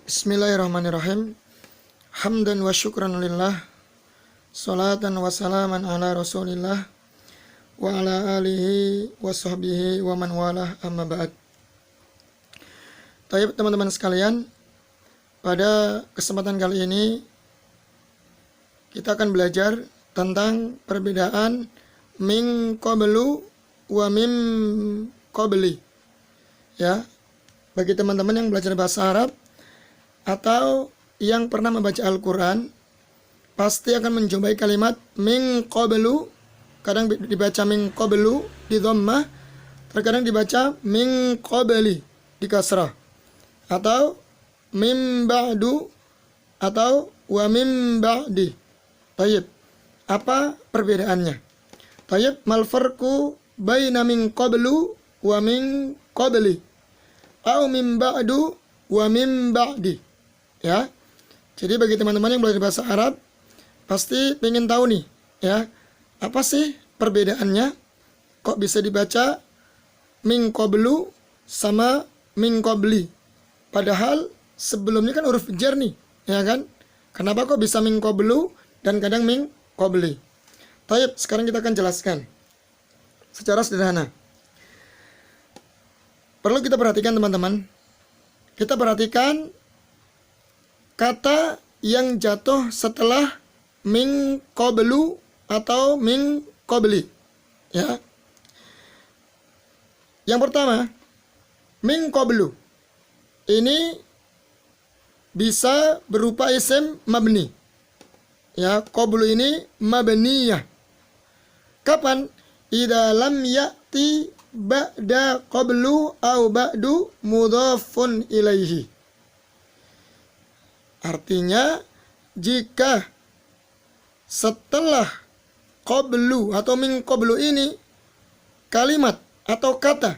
Bismillahirrahmanirrahim. Hamdan wa syukran lillah. Salatan wa salaman ala rasulillah. Wa ala alihi wa sahbihi wa man walah amma ba'd. Baik teman-teman sekalian, pada kesempatan kali ini kita akan belajar tentang perbedaan min qablu wa mim qabli. Ya, bagi teman-teman yang belajar bahasa Arab atau yang pernah membaca Al-Quran, pasti akan menjumpai kalimat min qablu. Kadang dibaca min qablu di dhammah, terkadang dibaca min qabli di kasrah, atau min ba'du atau wa min ba'di. Tayyib, apa perbedaannya? Tayyib, mal farqu baina min qablu wa min qabli au min ba'du wa min ba'di. Ya, jadi bagi teman-teman yang belajar bahasa Arab pasti pengen tahu nih, ya, apa sih perbedaannya? Kok bisa dibaca min qablu sama min qabli? Padahal sebelumnya kan huruf jar nih, ya kan? Kenapa kok bisa min qablu dan kadang min qabli? Tayyib, sekarang kita akan jelaskan secara sederhana. Perlu kita perhatikan teman-teman. Kita perhatikan kata yang jatuh setelah min qablu atau min qabli, ya. Yang pertama, min qablu ini bisa berupa isim mabni. Ya, qablu ini mabniyah. Kapan? Idza lam ya'ti ba'da qablu au ba'du mudhafun ilaihi. Artinya, jika setelah qablu atau min qablu ini kalimat atau kata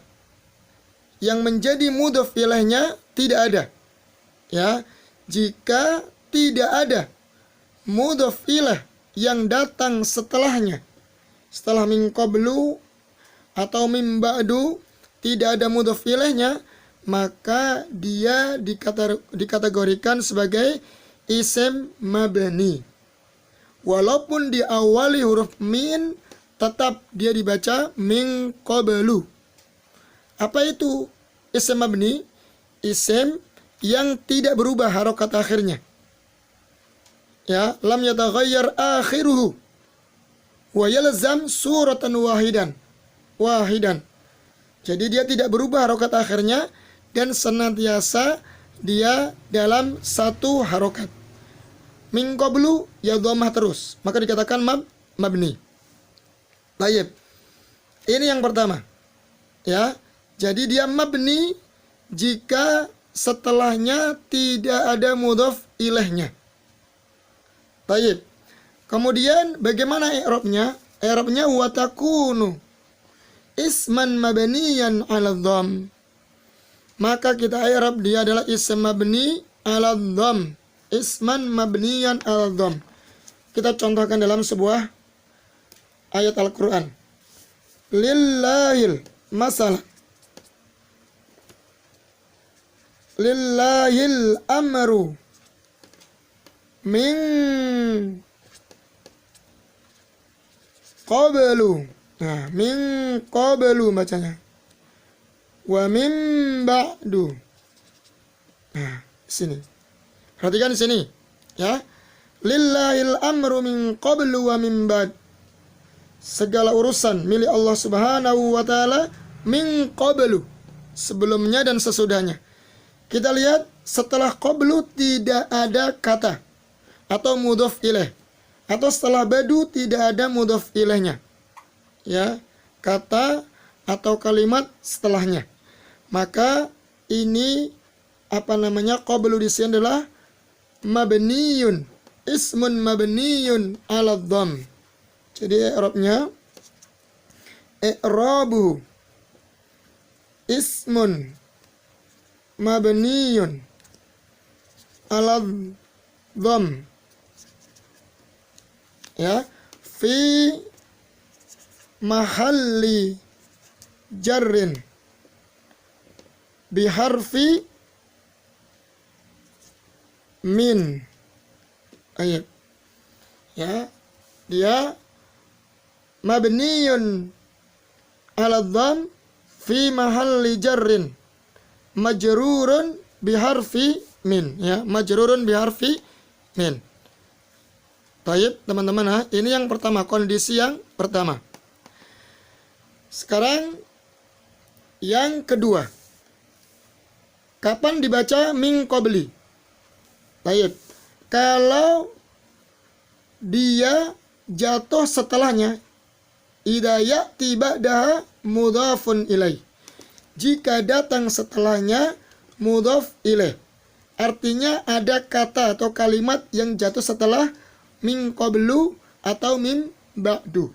yang menjadi mudhaf ilaihnya tidak ada. Ya, jika tidak ada mudhaf ilaih yang datang setelahnya, setelah min qablu atau min ba'du tidak ada mudhaf ilaihnya, maka dia dikategorikan sebagai isim mabni. Walaupun diawali huruf min, tetap dia dibaca min qablu. Apa itu isim mabni? Isim yang tidak berubah harokat akhirnya. Ya, lam yataghayyar akhiruhu wa yalzam suratan wahidan. Jadi dia tidak berubah harokat akhirnya dan senantiasa dia dalam satu harokat. Min qablu ya dhammah terus, maka dikatakan mabni. Baik. Ini yang pertama. Ya. Jadi dia mabni jika setelahnya tidak ada mudhaf ilaihnya. Baik. Kemudian bagaimana i'rabnya? I'rabnya wa takunu isman mabniyan 'ala dhamm. Maka kita i'rab dia adalah ism mabni 'ala dhamm. Isman mabniyan 'ala dhamm. Kita contohkan dalam sebuah ayat Al-Qur'an. Lillahil masalah. Lillahil amru min qablu. Nah, min qablu bacanya. Wa min ba'du. Nah, sini. Perhatikan di sini, ya. Lillahil amru min qablu wa min ba'd. Segala urusan milik Allah Subhanahu wa taala min qablu, sebelumnya dan sesudahnya. Kita lihat setelah qablu tidak ada kata atau mudhaf ilaih, atau setelah ba'du tidak ada mudhaf ilaihnya. Ya, kata atau kalimat setelahnya. Maka ini qablu di sini adalah mabniyun, ismun mabniyun 'ala dhamm. Jadi i'rabnya i'rabu ismun mabniyun 'ala dhamm. Ya, fi mahalli jarrin biharfi min. Ayat. Ya, dia mabniyun ala dham fi mahalli jarrin majrurun biharfi min, ya, majrurun biharfi min. Baik, teman-teman, ini yang pertama, kondisi yang pertama. Sekarang yang kedua. Kapan dibaca min qabli? Baik. Kalau dia jatuh setelahnya, idza ya'ti ba'daha mudhafun ilaih. Jika datang setelahnya mudhaf ilaih. Artinya ada kata atau kalimat yang jatuh setelah min qablu atau min ba'du.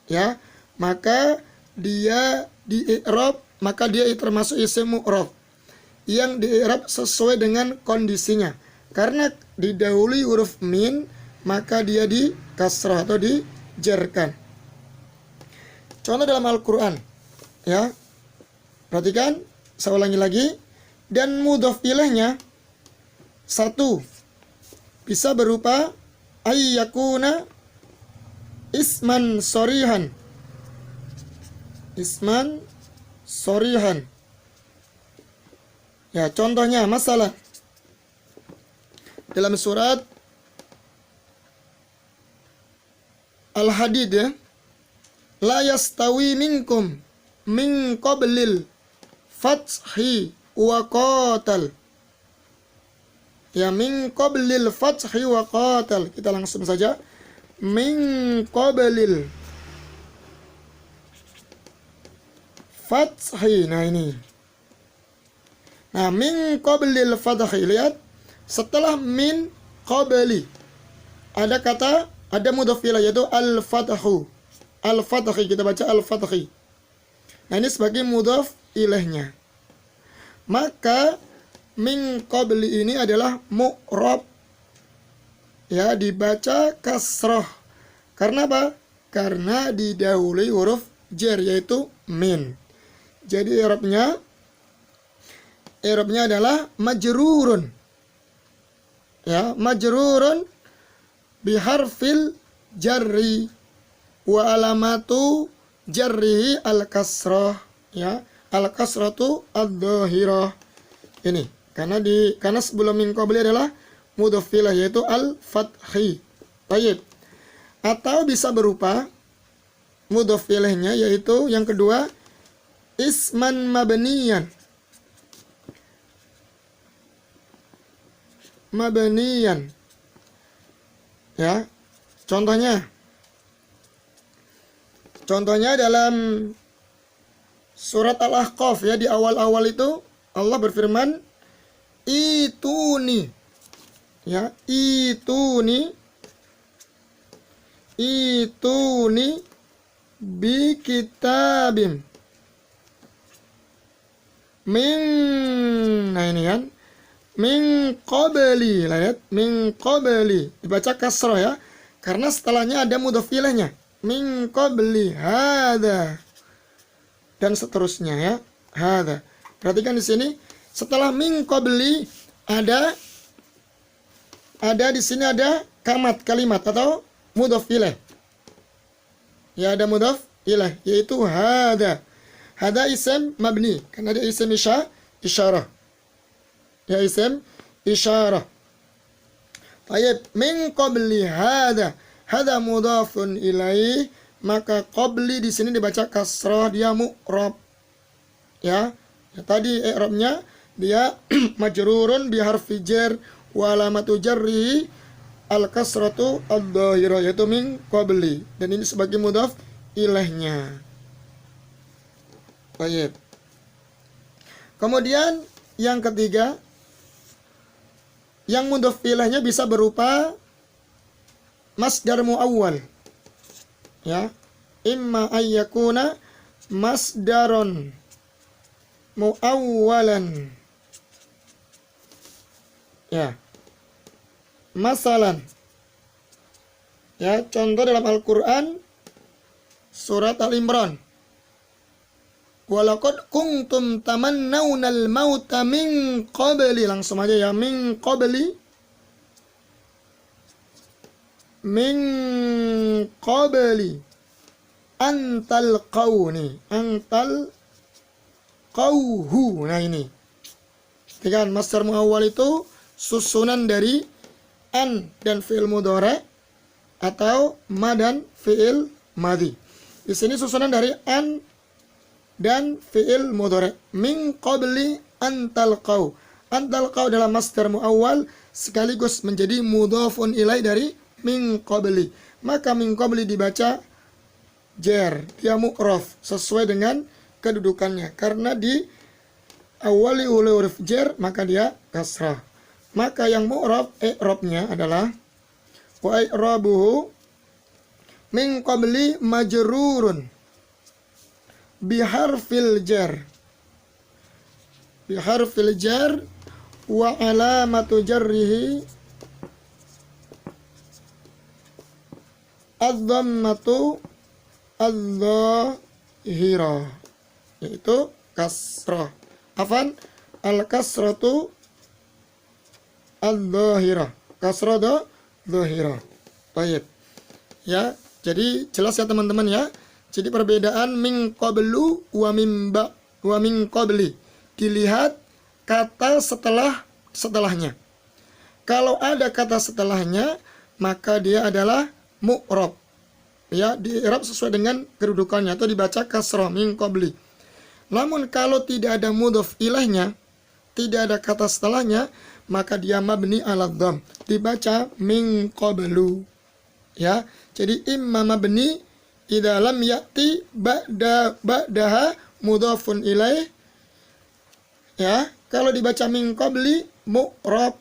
Ya, maka dia di-i'rab, maka dia termasuk isim mu'rab yang di-i'rab sesuai dengan kondisinya. Karena didahului huruf min, maka dia di kasrah atau dijarkan. Contoh dalam Al-Qur'an, ya. Perhatikan, saya ulangi lagi. Dan mudhaf ilaihnya satu, bisa berupa ayyakuna isman sorihan. Isman sorihan. Ya, contohnya masalah dalam surat Al-Hadid, ya. La yastawi minkum min qablil fathi wa qatal. Ya, min qablil fathi wa qatal. Kita langsung saja. Min qablil fathi. Nah, ini. Nah, min qablil fathi. Lihat. Setelah min qabli ada kata, ada mudhaf ilaih yaitu al-fathu. Al-fathi, kita baca al-fathi. Nah, ini sebagai mudhaf ilaihnya. Maka min qabli ini adalah mu'rab. Ya, dibaca kasrah. Karena apa? Karena didahului huruf jar yaitu min. Jadi i'rabnya adalah majrurun. Ya, majrurun biharfil jarri wa alamatu jarrihi al-kasrah, ya, al-kasratu ad-dhahirah. Ini karena sebelum min qabli adalah mudhaf ilaih yaitu al-fathi. Baik. Atau bisa berupa mudhaf ilaihnya yaitu yang kedua isman mabniyan. Mabniyan. Ya. Contohnya dalam surat Al-Ahqaf, ya, di awal-awal itu Allah berfirman ituni. Ya, ituni bi kitabim min. Nah, ini kan min qabli, lihat, min qabli dibaca kasrah, ya, karena setelahnya ada mudhaf ilaihnya. Min qabli hadza dan seterusnya, ya, hadza. Perhatikan di sini setelah min qabli ada di sini ada kalimat atau mudhaf ilaih. Ya, ada mudhaf ilaih yaitu hadza. Hadza isim mabni karena dia isim isyarah. Ya, isim isyarah. Baik, min qabli hadza. Hadza mudhafun ilaih, maka qabli di sini dibaca kasrah, dia mu'rab. Ya, tadi i'rabnya dia majrurun bi harfi jar wa alamatu jarrihi al-kasratu ad-dhahirah yaitu min qabli, dan ini sebagai mudhaf ilaihnya. Baik. Kemudian yang ketiga, yang mudhaf ilaihnya bisa berupa masdar muawwal. Ya, imma ayyakuna masdaron muawwalan. Ya. Masalan. Ya, contoh dalam Al-Qur'an surat Al-Imran. Walaqad kuntum tamannawnal mauta min qabli, langsung aja, ya, min qabli min qabli antal qawni antal qawhu. Nah ini kan masdar muawwal itu susunan dari an dan fi'il mudhari atau ma dan fi'il madhi. Di sini susunan dari an dan fi'il mudhari. Min qabli antal qaw. Antal qaw dalam masdar muawwal sekaligus menjadi mudhafun ilai dari min qabli. Maka min qabli dibaca jar, dia mu'raf sesuai dengan kedudukannya. Karena di awali oleh huruf jar maka dia kasrah. Maka yang mu'raf i'rabnya adalah wa i'rabuhu min qabli majrurun biharfil jar. Biharfil jar wa alamatu jarrihi ad-dhammatu ad-dhahirah, yaitu kasrah. Afan al-kasratu ad-dhahirah. Kasrah dhahirah. Baik. Ya, jadi jelas ya teman-teman ya. Jadi perbedaan min qablu wa min qabli. Dilihat kata setelahnya. Kalau ada kata setelahnya, maka dia adalah mu'rab. Ya, di-i'rab sesuai dengan kedudukannya atau dibaca kasrah min qabli. Namun kalau tidak ada mudhaf ilaihnya, tidak ada kata setelahnya, maka dia mabni ala dhamm, dibaca min qablu. Ya, jadi imma mabni idza lam ya'ti ba'daha mudhafun ilaih. Ya, kalau dibaca min qabli mu'rab,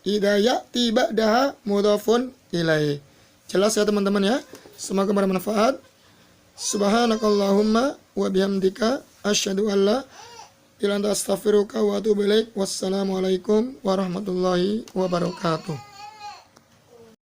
idza ya'ti ba'daha mudhafun ilaih. Jelas ya teman-teman ya? Semoga bermanfaat. Subhanakallahumma wa bihamdika asyhadu an la ilaha illa anta astaghfiruka wa atubu ilaik. Wassalamualaikum warahmatullahi wabarakatuh.